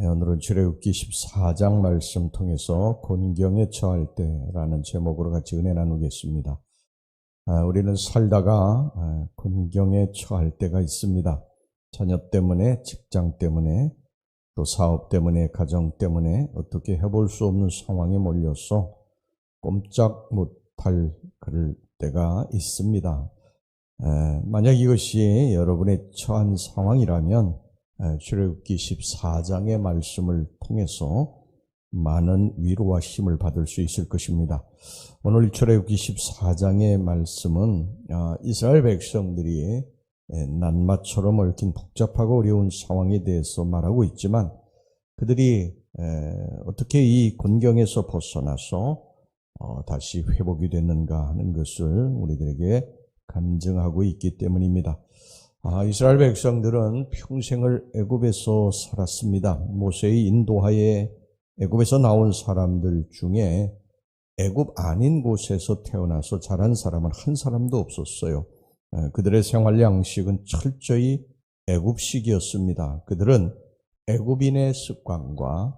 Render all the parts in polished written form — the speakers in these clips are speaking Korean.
오늘은 출애굽기 14장 말씀 통해서 곤경에 처할 때라는 제목으로 같이 은혜 나누겠습니다. 우리는 살다가 곤경에 처할 때가 있습니다. 자녀 때문에, 직장 때문에, 또 사업 때문에, 가정 때문에 어떻게 해볼 수 없는 상황에 몰려서 꼼짝 못할 그럴 때가 있습니다. 만약 이것이 여러분의 처한 상황이라면 출애굽기 14장의 말씀을 통해서 많은 위로와 힘을 받을 수 있을 것입니다. 오늘 출애굽기 14장의 말씀은 이스라엘 백성들이 낱마처럼 얽힌 복잡하고 어려운 상황에 대해서 말하고 있지만 그들이 어떻게 이 곤경에서 벗어나서 다시 회복이 됐는가 하는 것을 우리들에게 간증하고 있기 때문입니다. 이스라엘 백성들은 평생을 애굽에서 살았습니다. 모세의 인도하에 애굽에서 나온 사람들 중에 애굽 아닌 곳에서 태어나서 자란 사람은 한 사람도 없었어요. 그들의 생활 양식은 철저히 애굽식이었습니다. 그들은 애굽인의 습관과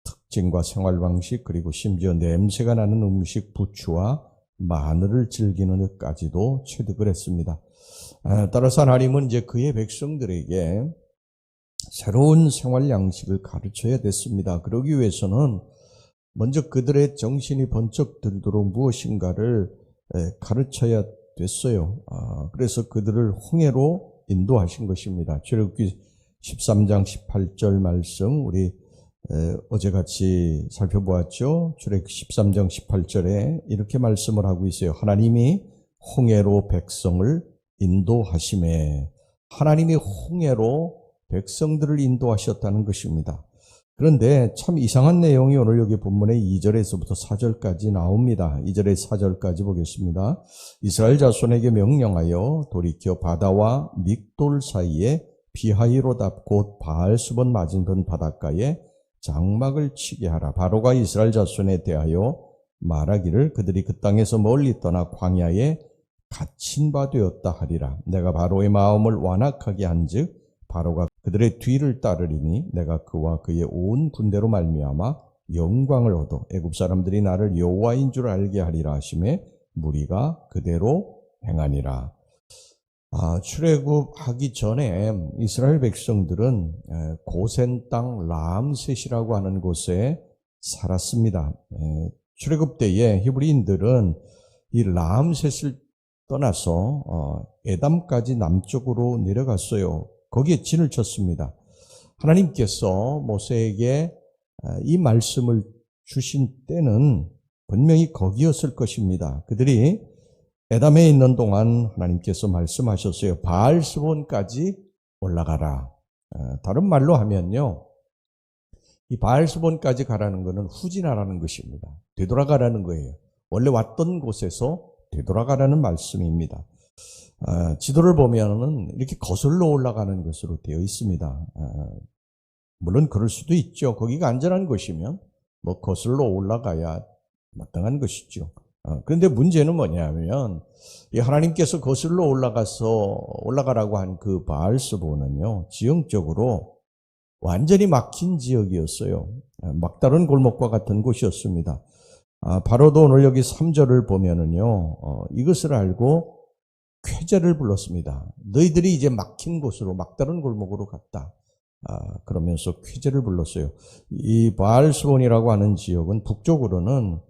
특징과 생활 방식, 그리고 심지어 냄새가 나는 음식 부추와 마늘을 즐기는 것까지도 체득을 했습니다. 따라서 하나님은 이제 그의 백성들에게 새로운 생활 양식을 가르쳐야 됐습니다. 그러기 위해서는 먼저 그들의 정신이 번쩍 들도록 무엇인가를 가르쳐야 됐어요. 그래서 그들을 홍해로 인도하신 것입니다. 출애굽기 13장 18절 말씀 우리 어제 같이 살펴보았죠. 출애굽기 13장 18절에 이렇게 말씀을 하고 있어요. 하나님이 홍해로 백성을 인도하심에, 하나님이 홍해로 백성들을 인도하셨다는 것입니다. 그런데 참 이상한 내용이 오늘 여기 본문의 2절에서부터 4절까지 나옵니다. 2절에 4절까지 보겠습니다. 이스라엘 자손에게 명령하여 돌이켜 바다와 믹돌 사이에 비하이로답 곧 바알스본 맞은편 바닷가에 장막을 치게 하라. 바로가 이스라엘 자손에 대하여 말하기를 그들이 그 땅에서 멀리 떠나 광야에 갇힌 바 되었다 하리라. 내가 바로의 마음을 완악하게 한즉 바로가 그들의 뒤를 따르리니 내가 그와 그의 온 군대로 말미암아 영광을 얻어 애굽 사람들이 나를 여호와인 줄 알게 하리라 하시매 무리가 그대로 행하니라. 출애굽하기 전에 이스라엘 백성들은 고센 땅 라암셋이라고 하는 곳에 살았습니다. 출애굽 때에 히브리인들은 이 라암셋을 떠나서 에담까지 남쪽으로 내려갔어요. 거기에 진을 쳤습니다. 하나님께서 모세에게 이 말씀을 주신 때는 분명히 거기였을 것입니다. 그들이 에담에 있는 동안 하나님께서 말씀하셨어요. 바알스본까지 올라가라. 다른 말로 하면요, 이 바알스본까지 가라는 것은 후진하라는 것입니다. 되돌아가라는 거예요. 원래 왔던 곳에서 되돌아가라는 말씀입니다. 지도를 보면은 이렇게 거슬러 올라가는 것으로 되어 있습니다. 물론 그럴 수도 있죠. 거기가 안전한 곳이면 뭐 거슬러 올라가야 마땅한 것이죠. 그런데 문제는 뭐냐면 이 하나님께서 거슬러 올라가라고 한 그 바알스본은요, 지형적으로 완전히 막힌 지역이었어요. 막다른 골목과 같은 곳이었습니다. 바로도 오늘 여기 3절을 보면은요, 이것을 알고 쾌재를 불렀습니다. 너희들이 이제 막힌 곳으로, 막다른 골목으로 갔다. 그러면서 쾌재를 불렀어요. 이 바알스본이라고 하는 지역은 북쪽으로는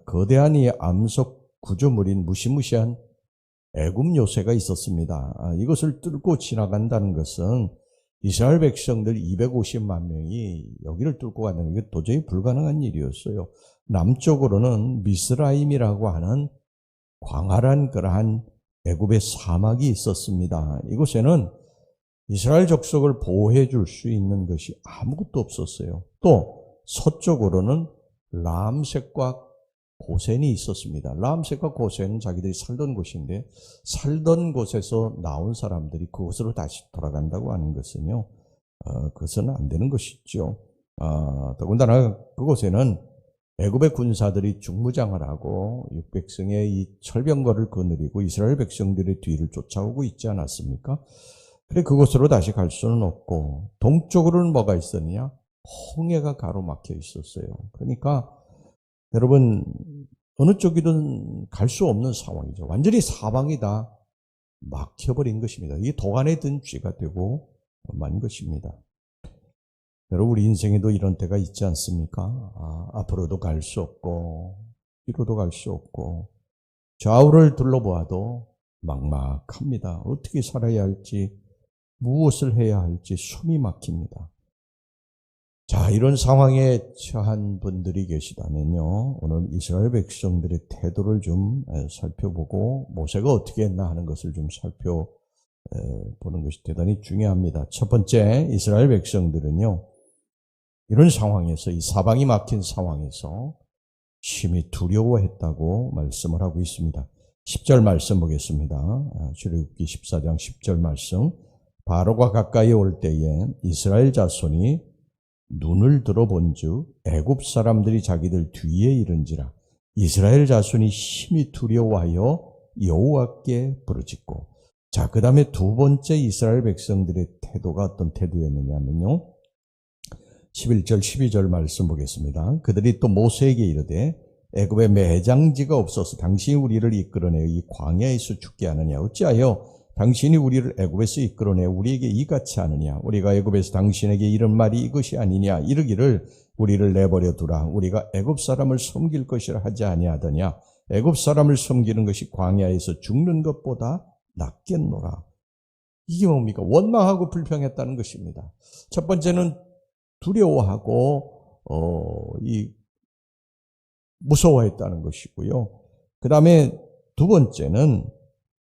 거대한 이 암석 구조물인 무시무시한 애굽 요새가 있었습니다. 이것을 뚫고 지나간다는 것은 이스라엘 백성들 250만 명이 여기를 뚫고 가는 게 도저히 불가능한 일이었어요. 남쪽으로는 미스라임이라고 하는 광활한 그러한 애굽의 사막이 있었습니다. 이곳에는 이스라엘 족속을 보호해 줄 수 있는 것이 아무것도 없었어요. 또 서쪽으로는 라암셋과 고센이 있었습니다. 라암셋과 고센은 자기들이 살던 곳인데 살던 곳에서 나온 사람들이 그곳으로 다시 돌아간다고 하는 것은요, 그것은 안 되는 것이죠. 더군다나 그곳에는 애굽의 군사들이 중무장을 하고 600승의 이 철병거를 거느리고 이스라엘 백성들의 뒤를 쫓아오고 있지 않았습니까? 그래 그곳으로 다시 갈 수는 없고, 동쪽으로는 뭐가 있었냐? 홍해가 가로막혀 있었어요. 그러니까 여러분 어느 쪽이든 갈 수 없는 상황이죠. 완전히 사방이 다 막혀버린 것입니다. 이게 도간에 든 쥐가 되고 만 것입니다. 여러분 우리 인생에도 이런 때가 있지 않습니까? 앞으로도 갈 수 없고 뒤로도 갈 수 없고 좌우를 둘러보아도 막막합니다. 어떻게 살아야 할지 무엇을 해야 할지 숨이 막힙니다. 자, 이런 상황에 처한 분들이 계시다면요, 오늘 이스라엘 백성들의 태도를 좀 살펴보고 모세가 어떻게 했나 하는 것을 좀 살펴보는 것이 대단히 중요합니다. 첫 번째, 이스라엘 백성들은요, 이런 상황에서, 이 사방이 막힌 상황에서 심히 두려워했다고 말씀을 하고 있습니다. 10절 말씀 보겠습니다. 출애굽기 14장 10절 말씀. 바로가 가까이 올 때에 이스라엘 자손이 눈을 들어본즉 애굽 사람들이 자기들 뒤에 이른지라 이스라엘 자손이 심히 두려워하여 여호와께 부르짖고. 자, 그 다음에 두 번째 이스라엘 백성들의 태도가 어떤 태도였느냐면요, 11절 12절 말씀 보겠습니다. 그들이 또 모세에게 이르되 애굽에 매장지가 없어서 당신이 우리를 이끌어내어 이 광야에서 죽게 하느냐. 어찌하여 당신이 우리를 애굽에서 이끌어내어 우리에게 이같이 하느냐. 우리가 애굽에서 당신에게 이런 말이 이것이 아니냐. 이르기를 우리를 내버려 두라. 우리가 애굽 사람을 섬길 것이라 하지 아니하더냐. 애굽 사람을 섬기는 것이 광야에서 죽는 것보다 낫겠노라. 이게 뭡니까? 원망하고 불평했다는 것입니다. 첫 번째는 두려워하고 무서워했다는 것이고요. 그 다음에 두 번째는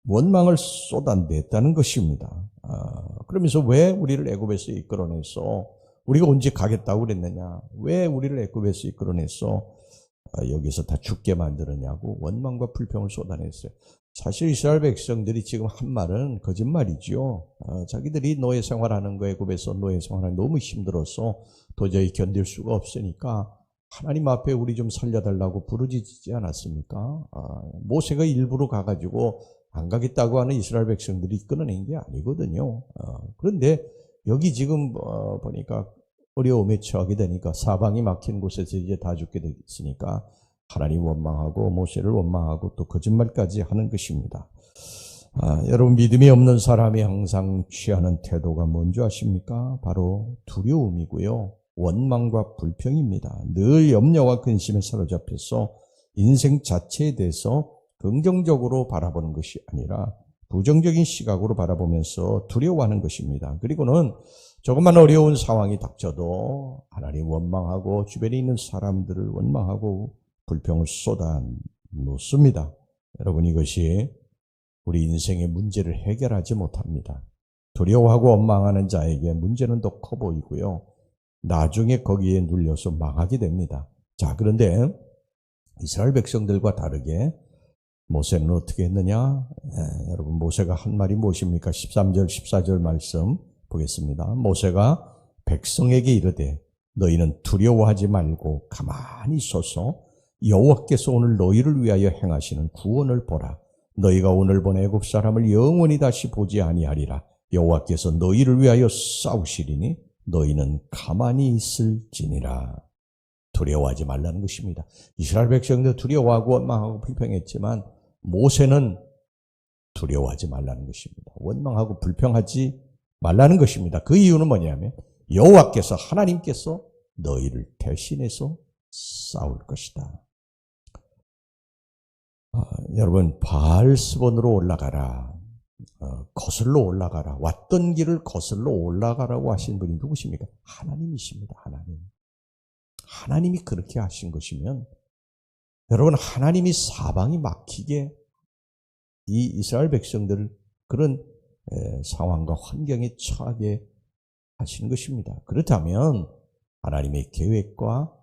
원망을 쏟아냈다는 것입니다. 그러면서 왜 우리를 애굽에서 이끌어내서 우리가 언제 가겠다고 그랬느냐? 왜 우리를 애굽에서 이끌어내서 여기서 다 죽게 만들었냐고 원망과 불평을 쏟아냈어요. 사실 이스라엘 백성들이 지금 한 말은 거짓말이죠. 자기들이 노예 생활하는 거, 애굽에서 노예 생활하는 너무 힘들어서 도저히 견딜 수가 없으니까 하나님 앞에 우리 좀 살려달라고 부르짖지 않았습니까? 모세가 일부러 가가지고 안 가겠다고 하는 이스라엘 백성들이 끊어낸 게 아니거든요. 그런데 여기 지금 보니까 어려움에 처하게 되니까 사방이 막힌 곳에서 이제 다 죽게 됐으니까 하나님 원망하고 모세를 원망하고 또 거짓말까지 하는 것입니다. 여러분 믿음이 없는 사람이 항상 취하는 태도가 뭔지 아십니까? 바로 두려움이고요. 원망과 불평입니다. 늘 염려와 근심에 사로잡혀서 인생 자체에 대해서 긍정적으로 바라보는 것이 아니라 부정적인 시각으로 바라보면서 두려워하는 것입니다. 그리고는 조금만 어려운 상황이 닥쳐도 하나님 원망하고 주변에 있는 사람들을 원망하고 불평을 쏟아 놓습니다. 여러분 이것이 우리 인생의 문제를 해결하지 못합니다. 두려워하고 원망하는 자에게 문제는 더 커 보이고요. 나중에 거기에 눌려서 망하게 됩니다. 자, 그런데 이스라엘 백성들과 다르게 모세는 어떻게 했느냐? 여러분 모세가 한 말이 무엇입니까? 13절 14절 말씀 보겠습니다. 모세가 백성에게 이르되 너희는 두려워하지 말고 가만히 서서 여호와께서 오늘 너희를 위하여 행하시는 구원을 보라. 너희가 오늘 본 애굽 사람을 영원히 다시 보지 아니하리라. 여호와께서 너희를 위하여 싸우시리니 너희는 가만히 있을지니라. 두려워하지 말라는 것입니다. 이스라엘 백성도 두려워하고 원망하고 불평했지만 모세는 두려워하지 말라는 것입니다. 원망하고 불평하지 말라는 것입니다. 그 이유는 뭐냐면 여호와께서 하나님께서 너희를 대신해서 싸울 것이다. 여러분 바알스본으로 올라가라. 거슬러 올라가라. 왔던 길을 거슬러 올라가라고 하신 분이 누구십니까? 하나님이십니다. 하나님이 그렇게 하신 것이면 여러분 하나님이 사방이 막히게 이 이스라엘 백성들을 그런 상황과 환경에 처하게 하시는 것입니다. 그렇다면 하나님의 계획과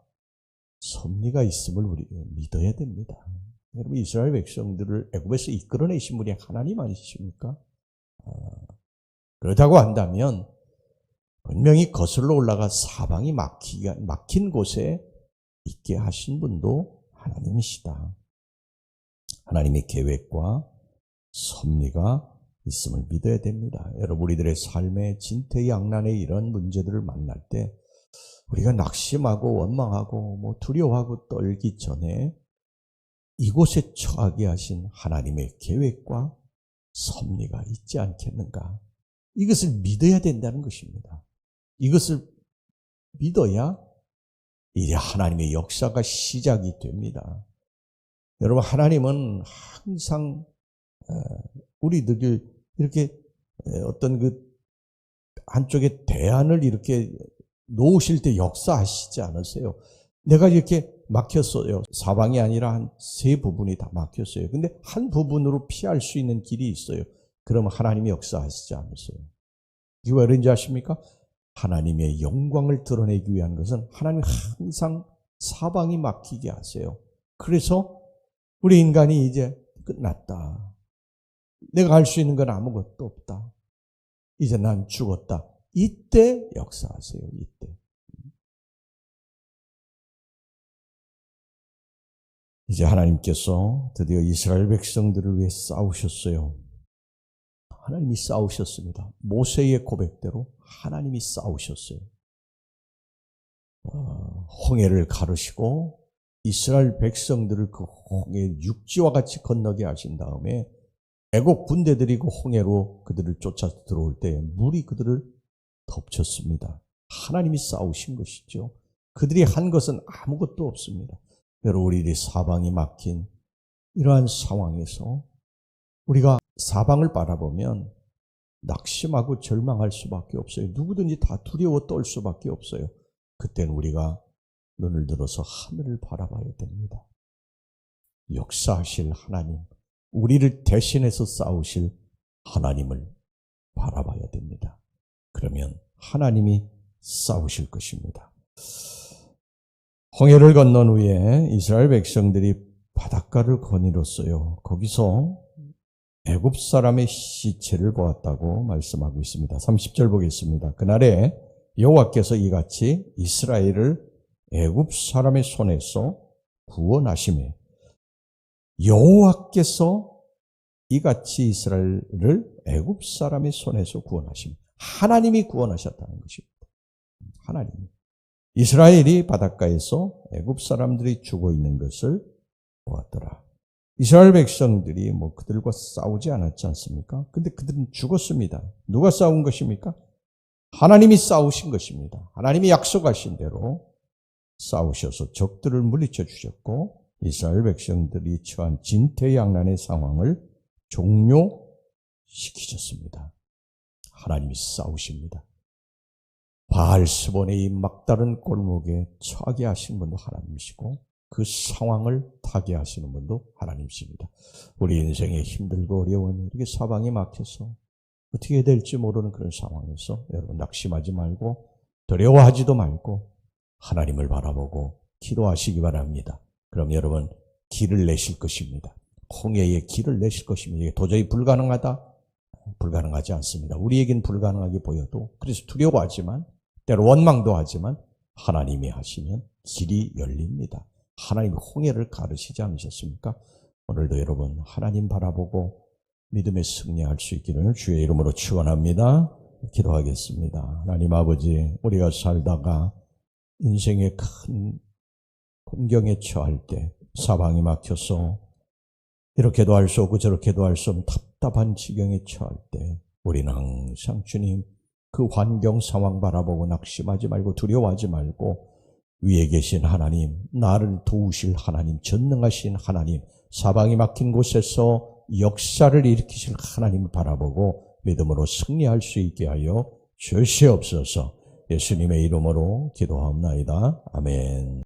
섭리가 있음을 우리 믿어야 됩니다. 여러분 이스라엘 백성들을 애굽에서 이끌어내신 분이 하나님 아니십니까? 그렇다고 한다면 분명히 거슬러 올라가 사방이 막힌 곳에 있게 하신 분도 하나님이시다. 하나님의 계획과 섭리가 있음을 믿어야 됩니다. 여러분 우리들의 삶의 진퇴양난의 이런 문제들을 만날 때 우리가 낙심하고 원망하고 두려워하고 떨기 전에 이곳에 처하게 하신 하나님의 계획과 섭리가 있지 않겠는가? 이것을 믿어야 된다는 것입니다. 이것을 믿어야 이제 하나님의 역사가 시작이 됩니다. 여러분, 하나님은 항상 우리들을 이렇게 어떤 한쪽에 대안을 이렇게 놓으실 때 역사하시지 않으세요. 내가 이렇게 막혔어요. 사방이 아니라 한 세 부분이 다 막혔어요. 근데 한 부분으로 피할 수 있는 길이 있어요. 그럼 하나님이 역사하시지 않으세요. 이게 왜 그런지 아십니까? 하나님의 영광을 드러내기 위한 것은 하나님이 항상 사방이 막히게 하세요. 그래서 우리 인간이 이제 끝났다. 내가 할 수 있는 건 아무것도 없다. 이제 난 죽었다. 이때 역사하세요. 이때. 이제 하나님께서 드디어 이스라엘 백성들을 위해 싸우셨어요. 하나님이 싸우셨습니다. 모세의 고백대로 하나님이 싸우셨어요. 홍해를 가르시고 이스라엘 백성들을 그 홍해 육지와 같이 건너게 하신 다음에 애국 군대들이 그 홍해로 그들을 쫓아 들어올 때 물이 그들을 덮쳤습니다. 하나님이 싸우신 것이죠. 그들이 한 것은 아무것도 없습니다. 여러분, 우리들이 사방이 막힌 이러한 상황에서 우리가 사방을 바라보면 낙심하고 절망할 수밖에 없어요. 누구든지 다 두려워 떨 수밖에 없어요. 그때는 우리가 눈을 들어서 하늘을 바라봐야 됩니다. 역사하실 하나님, 우리를 대신해서 싸우실 하나님을 바라봐야 됩니다. 그러면 하나님이 싸우실 것입니다. 홍해를 건넌 후에 이스라엘 백성들이 바닷가를 거닐었어요. 거기서 애굽 사람의 시체를 보았다고 말씀하고 있습니다. 30절 보겠습니다. 그날에 여호와께서 이같이 이스라엘을 애굽 사람의 손에서 구원하시매, 여호와께서 이같이 이스라엘을 애굽 사람의 손에서 구원하시매, 하나님이 구원하셨다는 것입니다. 하나님이. 이스라엘이 바닷가에서 애굽 사람들이 죽어 있는 것을 보았더라. 이스라엘 백성들이 그들과 싸우지 않았지 않습니까? 근데 그들은 죽었습니다. 누가 싸운 것입니까? 하나님이 싸우신 것입니다. 하나님이 약속하신 대로 싸우셔서 적들을 물리쳐 주셨고 이스라엘 백성들이 처한 진퇴양난의 상황을 종료시키셨습니다. 하나님이 싸우십니다. 바알스본의 이 막다른 골목에 처하게 하신 분도 하나님이시고 그 상황을 타게 하시는 분도 하나님이십니다. 우리 인생에 힘들고 어려운 이렇게 사방이 막혀서 어떻게 해야 될지 모르는 그런 상황에서 여러분 낙심하지 말고 두려워하지도 말고 하나님을 바라보고 기도하시기 바랍니다. 그럼 여러분 길을 내실 것입니다. 홍해의 길을 내실 것입니다. 이게 도저히 불가능하다? 불가능하지 않습니다. 우리에겐 불가능하게 보여도 그래서 두려워하지만 때로 원망도 하지만 하나님이 하시면 길이 열립니다. 하나님이 홍해를 가르시지 않으셨습니까? 오늘도 여러분 하나님 바라보고 믿음에 승리할 수 있기를 주의 이름으로 축원합니다. 기도하겠습니다. 하나님 아버지, 우리가 살다가 인생의 큰 곤경에 처할 때 사방이 막혀서 이렇게도 할 수 없고 저렇게도 할 수 없는 답답한 지경에 처할 때 우리는 항상 주님 그 환경 상황 바라보고 낙심하지 말고 두려워하지 말고 위에 계신 하나님, 나를 도우실 하나님, 전능하신 하나님, 사방이 막힌 곳에서 역사를 일으키실 하나님을 바라보고 믿음으로 승리할 수 있게 하여 주시옵소서. 예수님의 이름으로 기도하옵나이다. 아멘.